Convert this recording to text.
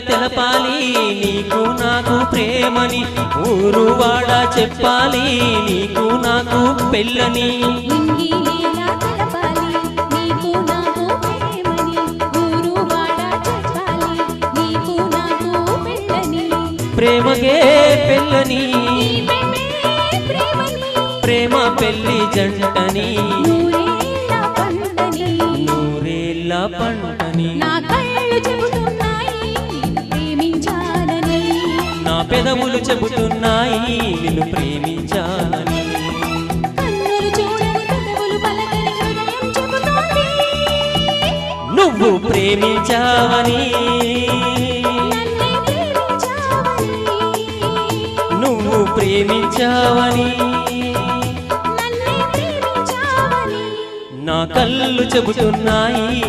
తెలపాలి నీకు నాకు ప్రేమని ఊరువాడ చెప్పాలి నీకు నాకు పెళ్ళని ప్రేమకే పెళ్ళని ప్రేమ పెళ్లి జంటని నూరేళ్ళ పంటని నా పెదవులు చెబుతున్నాయి నిన్ను ప్రేమించాలని నువ్వు ప్రేమించావని నువ్వు ప్రేమించావని నా కళ్ళు చెబుతున్నాయి